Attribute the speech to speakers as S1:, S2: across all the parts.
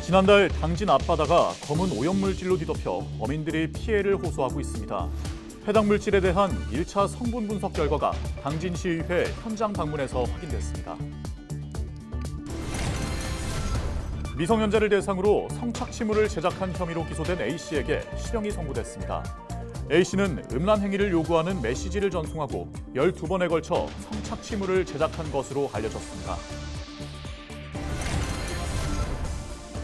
S1: 지난달 당진 앞바다가 검은 오염물질로 뒤덮여 어민들이 피해를 호소하고 있습니다. 해당 물질에 대한 1차 성분 분석 결과가 당진시의회 현장 방문에서 확인됐습니다. 미성년자를 대상으로 성착취물을 제작한 혐의로 기소된 A씨에게 실형이 선고됐습니다. A씨는 음란 행위를 요구하는 메시지를 전송하고 12번에 걸쳐 성착취물을 제작한 것으로 알려졌습니다.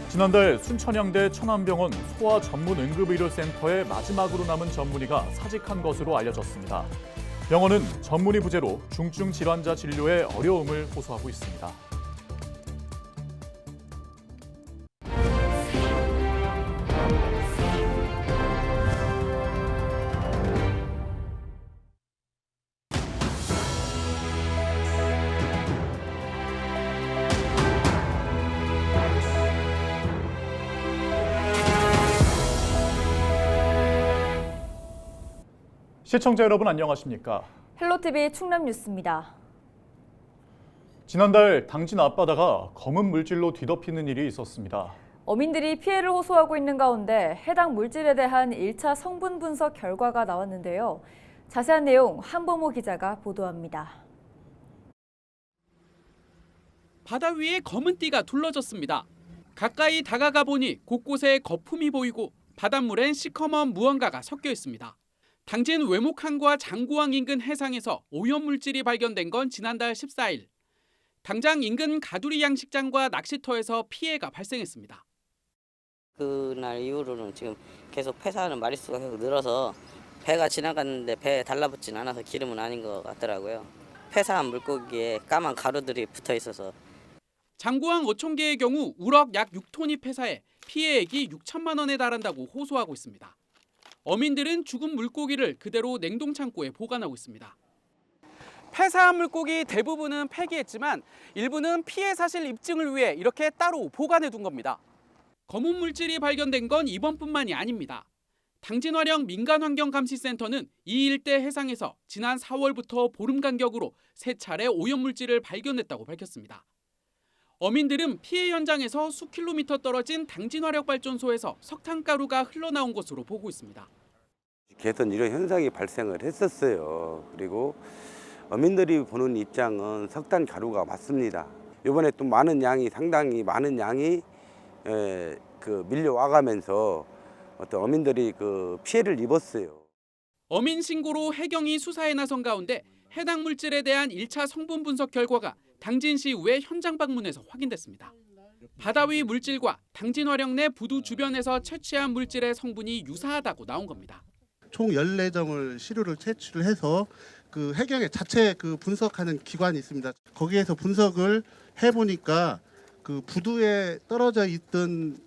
S1: 지난달 순천향대 천안병원 소아전문응급의료센터의 마지막으로 남은 전문의가 사직한 것으로 알려졌습니다. 병원은 전문의 부재로 중증 질환자 진료에 어려움을 호소하고 있습니다. 시청자 여러분 안녕하십니까?
S2: 헬로티비 충남뉴스입니다.
S1: 지난달 당진 앞바다가 검은 물질로 뒤덮이는 일이 있었습니다.
S2: 어민들이 피해를 호소하고 있는 가운데 해당 물질에 대한 1차 성분 분석 결과가 나왔는데요. 자세한 내용 한보모 기자가 보도합니다.
S3: 바다 위에 검은 띠가 둘러졌습니다. 가까이 다가가 보니 곳곳에 거품이 보이고 바닷물엔 시커먼 무언가가 섞여 있습니다. 당진 외목항과 장구항 인근 해상에서 오염물질이 발견된 건 지난달 14일. 당장 인근 가두리 양식장과 낚시터에서 피해가 발생했습니다.
S4: 그날 이후로는 지금 계속 폐사하는 마리수가 계속 늘어서 배가 지나갔는데 배에 달라붙진 않아서 기름은 아닌 것 같더라고요. 폐사한 물고기에 까만 가루들이 붙어 있어서.
S3: 장구항 어촌계의 경우 우럭 약 6톤이 폐사해 피해액이 6천만 원에 달한다고 호소하고 있습니다. 어민들은 죽은 물고기를 그대로 냉동창고에 보관하고 있습니다. 폐사한 물고기 대부분은 폐기했지만 일부는 피해 사실 입증을 위해 이렇게 따로 보관해 둔 겁니다. 검은 물질이 발견된 건 이번뿐만이 아닙니다. 당진화령 민간환경감시센터는 이 일대 해상에서 지난 4월부터 보름 간격으로 3차례 오염물질을 발견했다고 밝혔습니다. 어민들은 피해 현장에서 수킬로미터 떨어진 당진화력발전소에서 석탄가루가 흘러나온 것으로 보고 있습니다.
S5: 계속 이런 현상이 발생을 했었어요. 그리고 어민들이 보는 입장은 석탄가루가 맞습니다. 이번에 또 상당히 많은 양이 밀려와가면서 어떤 어민들이 피해를 입었어요.
S3: 어민 신고로 해경이 수사에 나선 가운데 해당 물질에 대한 1차 성분 분석 결과가 당진시의회 현장 방문에서 확인됐습니다. 바다 위 물질과 당진화령 내 부두 주변에서 채취한 물질의 성분이 유사하다고 나온 겁니다.
S6: 총 14점을 시료를 채취를 해서 해경에 자체 분석하는 기관이 있습니다. 거기에서 분석을 해보니까 부두에 떨어져 있던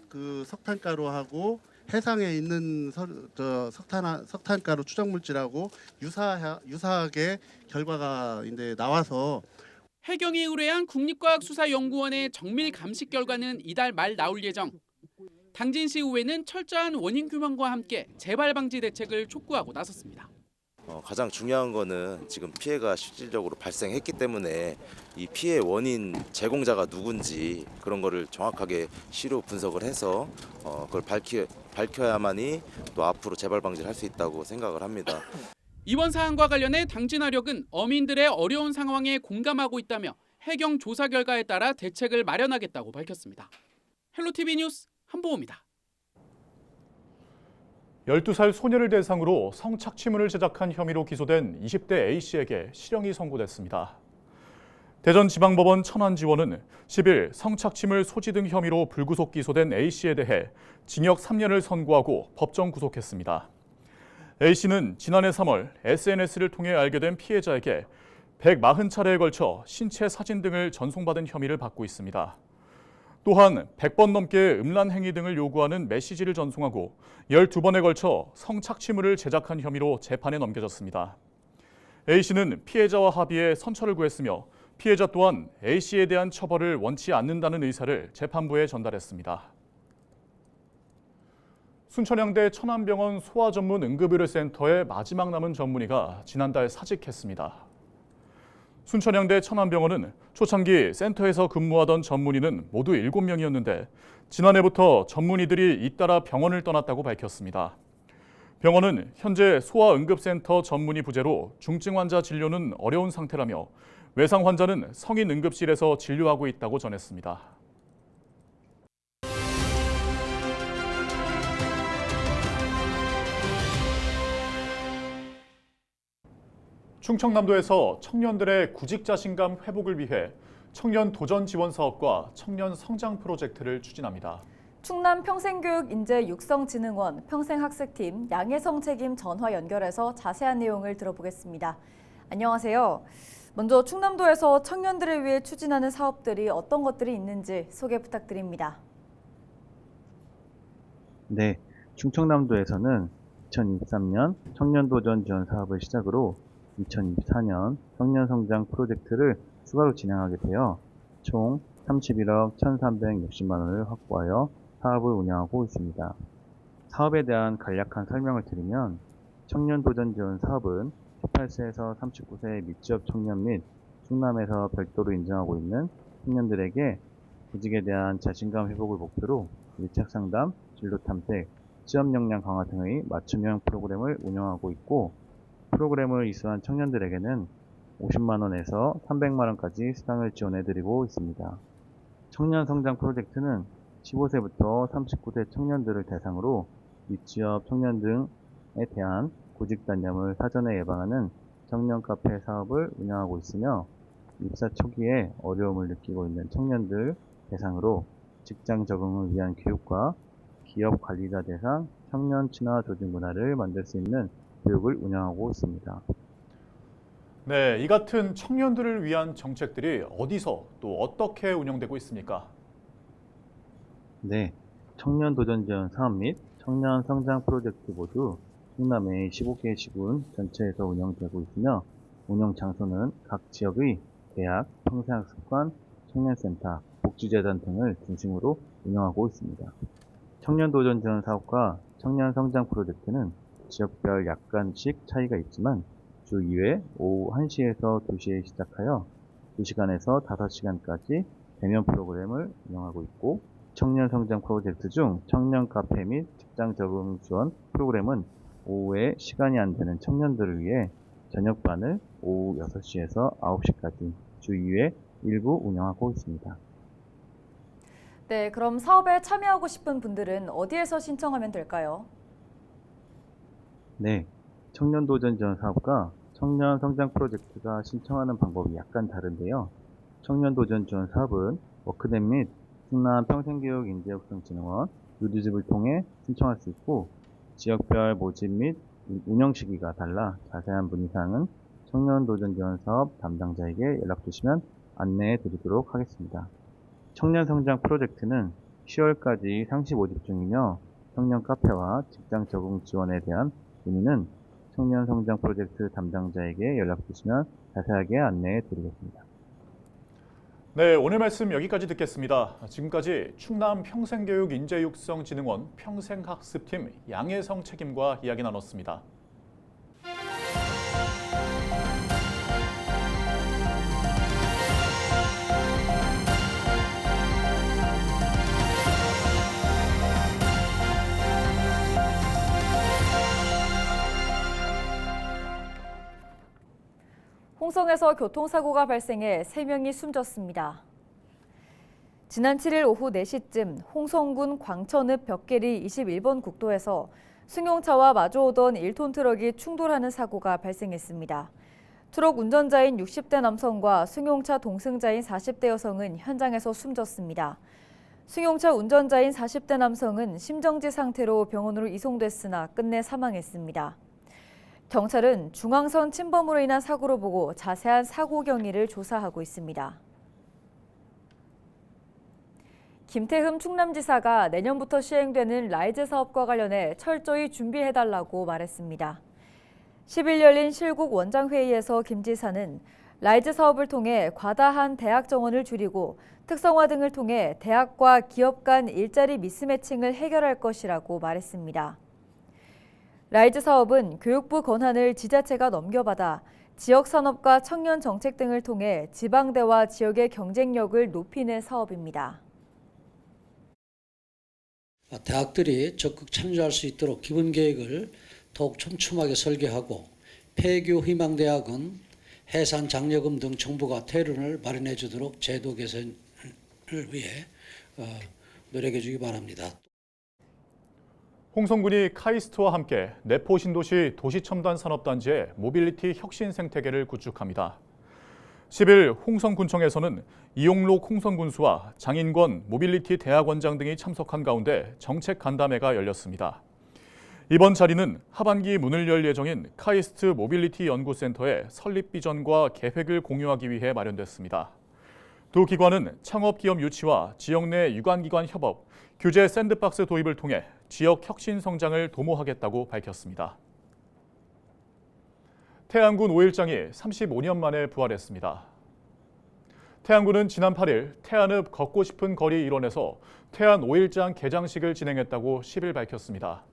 S6: 석탄가루하고 해상에 있는 석탄가루 추정물질하고 유사하게 결과가 이제 나와서
S3: 해경이 의뢰한 국립과학수사연구원의 정밀 감식 결과는 이달 말 나올 예정. 당진시의회는 철저한 원인 규명과 함께 재발 방지 대책을 촉구하고 나섰습니다.
S7: 가장 중요한 거는 지금 피해가 실질적으로 발생했기 때문에 이 피해 원인 제공자가 누군지 그런 거를 정확하게 시료 분석을 해서 그걸 밝혀야만이 또 앞으로 재발 방지를 할 수 있다고 생각을 합니다.
S3: 이번 사안과 관련해 당진화력은 어민들의 어려운 상황에 공감하고 있다며 해경 조사 결과에 따라 대책을 마련하겠다고 밝혔습니다. 헬로티비 뉴스 한보호입니다.
S1: 12살 소녀를 대상으로 성착취물을 제작한 혐의로 기소된 20대 A씨에게 실형이 선고됐습니다. 대전지방법원 천안지원은 10일 성착취물 소지 등 혐의로 불구속 기소된 A씨에 대해 징역 3년을 선고하고 법정 구속했습니다. A씨는 지난해 3월 SNS를 통해 알게 된 피해자에게 140차례에 걸쳐 신체 사진 등을 전송받은 혐의를 받고 있습니다. 또한 100번 넘게 음란 행위 등을 요구하는 메시지를 전송하고 12번에 걸쳐 성착취물을 제작한 혐의로 재판에 넘겨졌습니다. A씨는 피해자와 합의해 선처를 구했으며 피해자 또한 A씨에 대한 처벌을 원치 않는다는 의사를 재판부에 전달했습니다. 순천향대 천안병원 소아전문응급의료센터의 마지막 남은 전문의가 지난달 사직했습니다. 순천향대 천안병원은 초창기 센터에서 근무하던 전문의는 모두 7명이었는데 지난해부터 전문의들이 잇따라 병원을 떠났다고 밝혔습니다. 병원은 현재 소아응급센터 전문의 부재로 중증 환자 진료는 어려운 상태라며 외상 환자는 성인 응급실에서 진료하고 있다고 전했습니다. 충청남도에서 청년들의 구직 자신감 회복을 위해 청년 도전 지원 사업과 청년 성장 프로젝트를 추진합니다.
S2: 충남 평생교육인재육성진흥원 평생학습팀 양혜성 책임 전화 연결해서 자세한 내용을 들어보겠습니다. 안녕하세요. 먼저 충남도에서 청년들을 위해 추진하는 사업들이 어떤 것들이 있는지 소개 부탁드립니다.
S8: 네, 충청남도에서는 2023년 청년도전 지원 사업을 시작으로 2024년 청년성장 프로젝트를 추가로 진행하게 되어 총 31억 1,360만 원을 확보하여 사업을 운영하고 있습니다. 사업에 대한 간략한 설명을 드리면 청년도전 지원 사업은 18세에서 39세의 미취업 청년 및 충남에서 별도로 인정하고 있는 청년들에게 구직에 대한 자신감 회복을 목표로 밀착 상담, 진로 탐색, 취업 역량 강화 등의 맞춤형 프로그램을 운영하고 있고 프로그램을 이수한 청년들에게는 50만 원에서 300만 원까지 수당을 지원해드리고 있습니다. 청년 성장 프로젝트는 15세부터 39세 청년들을 대상으로 미취업 청년 등에 대한 구직단념을 사전에 예방하는 청년 카페 사업을 운영하고 있으며 입사 초기에 어려움을 느끼고 있는 청년들 대상으로 직장 적응을 위한 교육과 기업 관리자 대상 청년 친화 조직 문화를 만들 수 있는 교육을 운영하고 있습니다.
S1: 네, 이 같은 청년들을 위한 정책들이 어디서 또 어떻게 운영되고 있습니까?
S8: 네, 청년 도전 지원 사업 및 청년 성장 프로젝트 모두 충남의 15개 시군 전체에서 운영되고 있으며 운영 장소는 각 지역의 대학, 평생학습관, 청년센터, 복지재단 등을 중심으로 운영하고 있습니다. 청년 도전 지원 사업과 청년 성장 프로젝트는 지역별 약간씩 차이가 있지만 주 2회 오후 1시에서 2시에 시작하여 2시간에서 5시간까지 대면 프로그램을 운영하고 있고 청년 성장 프로젝트 중 청년 카페 및 직장 적응 지원 프로그램은 오후에 시간이 안 되는 청년들을 위해 저녁반을 오후 6시에서 9시까지 주 2회 일부 운영하고 있습니다.
S2: 네, 그럼 사업에 참여하고 싶은 분들은 어디에서 신청하면 될까요?
S8: 네, 청년 도전 지원 사업과 청년 성장 프로젝트가 신청하는 방법이 약간 다른데요. 청년 도전 지원 사업은 워크넷 및 충남 평생교육 인재육성진흥원 유디집을 통해 신청할 수 있고 지역별 모집 및 운영 시기가 달라 자세한 문의사항은 청년 도전 지원 사업 담당자에게 연락 주시면 안내해 드리도록 하겠습니다. 청년 성장 프로젝트는 10월까지 상시 모집 중이며 청년 카페와 직장 적응 지원에 대한 문의는 청년 성장 프로젝트 담당자에게 연락 주시면 자세하게 안내해 드리겠습니다.
S1: 네, 오늘 말씀 여기까지 듣겠습니다. 지금까지 충남 평생교육인재육성진흥원 평생학습팀 양혜성 책임과 이야기 나눴습니다.
S2: 홍성에서 교통사고가 발생해 3명이 숨졌습니다. 지난 7일 오후 4시쯤 홍성군 광천읍 벽계리 21번 국도에서 승용차와 마주오던 1톤 트럭이 충돌하는 사고가 발생했습니다. 트럭 운전자인 60대 남성과 승용차 동승자인 40대 여성은 현장에서 숨졌습니다. 승용차 운전자인 40대 남성은 심정지 상태로 병원으로 이송됐으나 끝내 사망했습니다. 경찰은 중앙선 침범으로 인한 사고로 보고 자세한 사고 경위를 조사하고 있습니다. 김태흠 충남지사가 내년부터 시행되는 라이즈 사업과 관련해 철저히 준비해달라고 말했습니다. 10일 열린 실국 원장회의에서 김 지사는 라이즈 사업을 통해 과다한 대학 정원을 줄이고 특성화 등을 통해 대학과 기업 간 일자리 미스매칭을 해결할 것이라고 말했습니다. 라이즈 사업은 교육부 권한을 지자체가 넘겨받아 지역 산업과 청년 정책 등을 통해 지방대와 지역의 경쟁력을 높이는 사업입니다.
S9: 대학들이 적극 참여할 수 있도록 기본 계획을 더욱 촘촘하게 설계하고 폐교 희망대학은 해산 장려금 등 정부가 퇴론을 마련해 주도록 제도 개선을 위해 노력해 주기 바랍니다.
S1: 홍성군이 카이스트와 함께 내포 신도시 도시첨단 산업단지의 모빌리티 혁신 생태계를 구축합니다. 10일 홍성군청에서는 이용록 홍성군수와 장인권 모빌리티 대학원장 등이 참석한 가운데 정책 간담회가 열렸습니다. 이번 자리는 하반기 문을 열 예정인 카이스트 모빌리티 연구센터의 설립 비전과 계획을 공유하기 위해 마련됐습니다. 두 기관은 창업기업 유치와 지역 내 유관기관 협업, 규제 샌드박스 도입을 통해 지역 혁신 성장을 도모하겠다고 밝혔습니다. 태안군 5일장이 35년 만에 부활했습니다. 태안군은 지난 8일 태안읍 걷고 싶은 거리 일원에서 태안 5일장 개장식을 진행했다고 10일 밝혔습니다.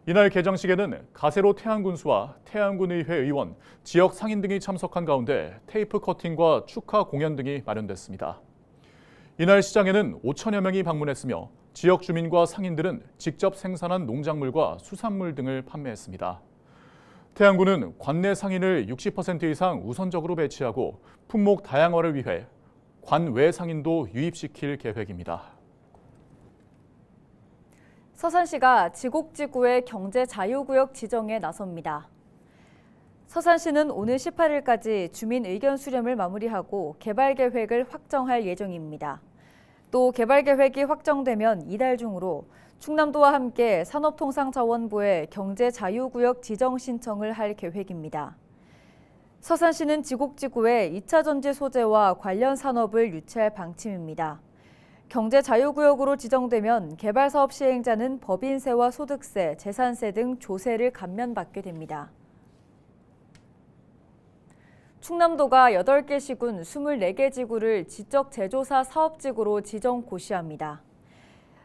S1: 이날 개장식에는 가세로 태안군수와 태안군의회 의원, 지역 상인 등이 참석한 가운데 테이프 커팅과 축하 공연 등이 마련됐습니다. 이날 시장에는 5천여 명이 방문했으며 지역 주민과 상인들은 직접 생산한 농작물과 수산물 등을 판매했습니다. 태안군은 관내 상인을 60% 이상 우선적으로 배치하고 품목 다양화를 위해 관외 상인도 유입시킬 계획입니다.
S2: 서산시가 지곡지구의 경제 자유구역 지정에 나섭니다. 서산시는 오늘 18일까지 주민 의견 수렴을 마무리하고 개발 계획을 확정할 예정입니다. 또 개발 계획이 확정되면 이달 중으로 충남도와 함께 산업통상자원부에 경제 자유구역 지정 신청을 할 계획입니다. 서산시는 지곡지구에 2차 전지 소재와 관련 산업을 유치할 방침입니다. 경제 자유구역으로 지정되면 개발 사업 시행자는 법인세와 소득세, 재산세 등 조세를 감면받게 됩니다. 충남도가 8개 시군 24개 지구를 지적제조사 사업지구로 지정 고시합니다.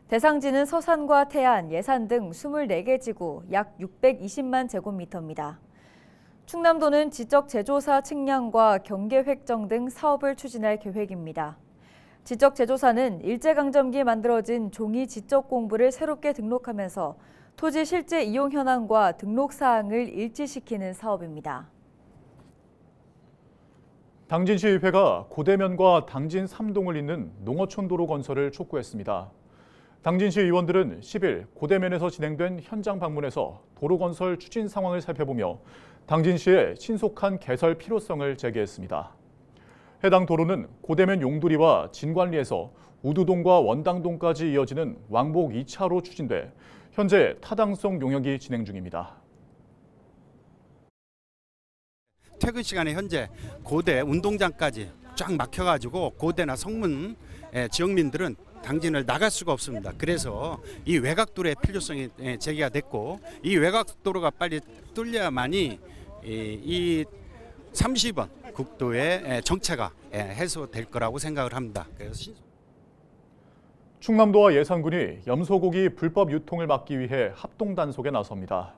S2: 대상지는 서산과 태안, 예산 등 24개 지구 약 620만 제곱미터입니다. 충남도는 지적제조사 측량과 경계 획정 등 사업을 추진할 계획입니다. 지적제조사는 일제강점기에 만들어진 종이 지적 공부를 새롭게 등록하면서 토지 실제 이용 현황과 등록 사항을 일치시키는 사업입니다.
S1: 당진시의회가 고대면과 당진 3동을 잇는 농어촌 도로 건설을 촉구했습니다. 당진시 의원들은 10일 고대면에서 진행된 현장 방문에서 도로 건설 추진 상황을 살펴보며 당진시의 신속한 개설 필요성을 제기했습니다. 해당 도로는 고대면 용두리와 진관리에서 우두동과 원당동까지 이어지는 왕복 2차로 추진돼 현재 타당성 용역이 진행 중입니다.
S10: 퇴근 시간에 현재 고대 운동장까지 쫙 막혀가지고 고대나 성문 지역민들은 당진을 나갈 수가 없습니다. 그래서 이 외곽도로의 필요성이 제기가 됐고 이 외곽도로가 빨리 뚫려야만이 이 30번 국도의 정체가 해소될 거라고 생각을 합니다. 그래서
S1: 충남도와 예산군이 염소고기 불법 유통을 막기 위해 합동 단속에 나섭니다.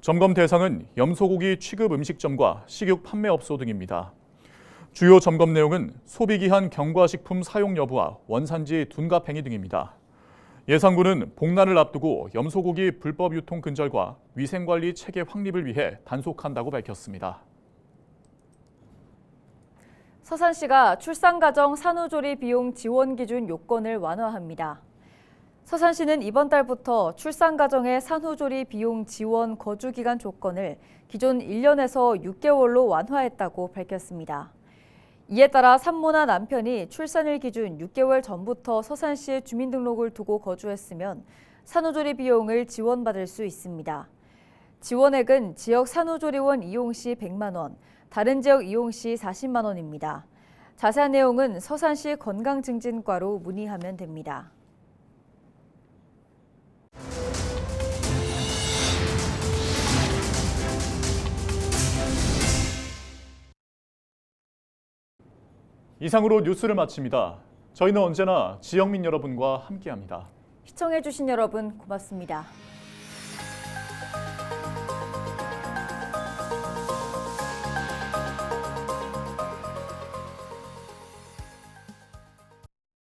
S1: 점검 대상은 염소고기 취급 음식점과 식육 판매업소 등입니다. 주요 점검 내용은 소비기한 경과식품 사용 여부와 원산지 둔갑 행위 등입니다. 예산군은 복날을 앞두고 염소고기 불법 유통 근절과 위생관리 체계 확립을 위해 단속한다고 밝혔습니다.
S2: 서산시가 출산가정 산후조리 비용 지원 기준 요건을 완화합니다. 서산시는 이번 달부터 출산가정의 산후조리 비용 지원 거주기간 조건을 기존 1년에서 6개월로 완화했다고 밝혔습니다. 이에 따라 산모나 남편이 출산일 기준 6개월 전부터 서산시에 주민등록을 두고 거주했으면 산후조리 비용을 지원받을 수 있습니다. 지원액은 지역 산후조리원 이용 시 100만 원, 다른 지역 이용 시 40만 원입니다. 자세한 내용은 서산시 건강증진과로 문의하면 됩니다.
S1: 이상으로 뉴스를 마칩니다. 저희는 언제나 지역민 여러분과 함께합니다.
S2: 시청해주신 여러분 고맙습니다.